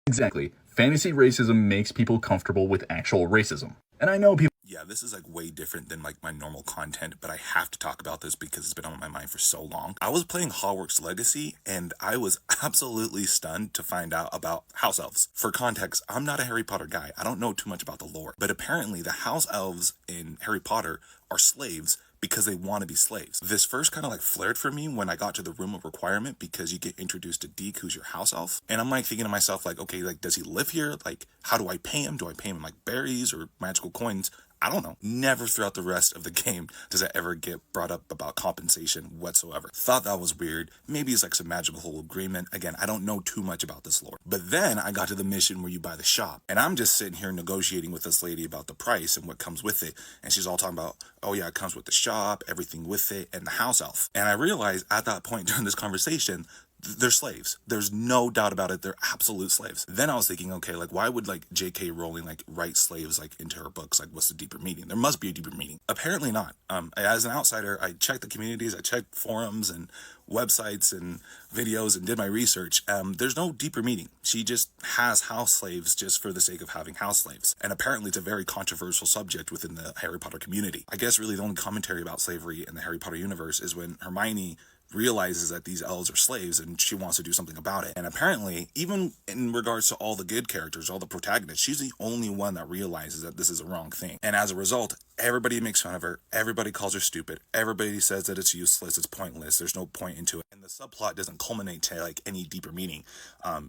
Exactly. Fantasy racism makes people comfortable with actual racism. And I know people. Yeah, this is like way different than like my normal content, but I have to talk about this because it's been on my mind for so long. I was playing Hogwarts Legacy and I was absolutely stunned to find out about house elves. For context, I'm not a Harry Potter guy. I don't know too much about the lore, but apparently the house elves in Harry Potter are slaves because they want to be slaves. This first kind of like flared for me when I got to the room of requirement because you get introduced to Deke, who's your house elf. And I'm like thinking to myself, like, okay, like, does he live here? Like, how do I pay him? Do I pay him like berries or magical coins? I don't know. Never throughout the rest of the game does it ever get brought up about compensation whatsoever. Thought that was weird. Maybe it's like some magical agreement. Again, I don't know too much about this lore. But then I got to the mission where you buy the shop. And I'm just sitting here negotiating with this lady about the price and what comes with it. And she's all talking about, oh yeah, it comes with the shop, everything with it, and the house elf. And I realized at that point during this conversation, they're slaves. There's no doubt about it. They're absolute slaves. Then I was thinking, okay, like why would like J.K. Rowling like write slaves like into her books? Like what's the deeper meaning? There must be a deeper meaning. Apparently not. As an outsider, I checked the communities, I checked forums and websites and videos and did my research. There's no deeper meaning. She just has house slaves just for the sake of having house slaves. And apparently it's a very controversial subject within the Harry Potter community. I guess really the only commentary about slavery in the Harry Potter universe is when Hermione realizes that these elves are slaves and she wants to do something about it. And apparently, even in regards to all the good characters, all the protagonists, she's the only one that realizes that this is a wrong thing. And as a result, everybody makes fun of her, everybody calls her stupid, everybody says that it's useless, it's pointless, there's no point into it. And the subplot doesn't culminate to like any deeper meaning.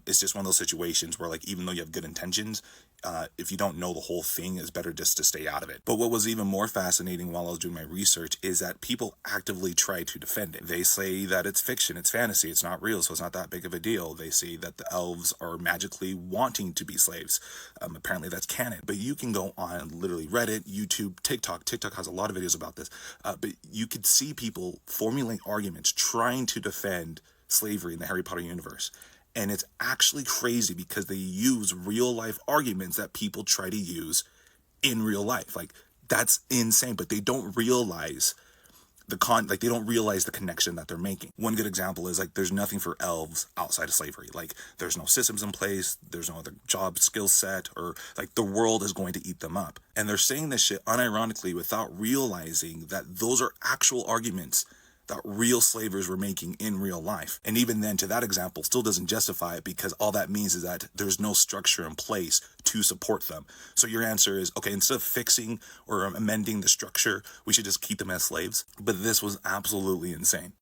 It's just one of those situations where like even though you have good intentions, if you don't know the whole thing, it's better just to stay out of it. But what was even more fascinating while I was doing my research is that people actively try to defend it. They say that it's fiction, it's fantasy, it's not real, so it's not that big of a deal. They say that the elves are magically wanting to be slaves. Apparently that's canon. But you can go on literally Reddit, YouTube, TikTok. TikTok has a lot of videos about this. But you could see people formulate arguments trying to defend slavery in the Harry Potter universe. And it's actually crazy because they use real life arguments that people try to use in real life. Like that's insane, but they don't realize they don't realize the connection that they're making. One good example is like there's nothing for elves outside of slavery. Like there's no systems in place, there's no other job skill set, or like the world is going to eat them up. And they're saying this shit unironically without realizing that those are actual arguments that real slavers were making in real life. And even then, to that example, still doesn't justify it because all that means is that there's no structure in place to support them. So your answer is, okay, instead of fixing or amending the structure, we should just keep them as slaves. But this was absolutely insane.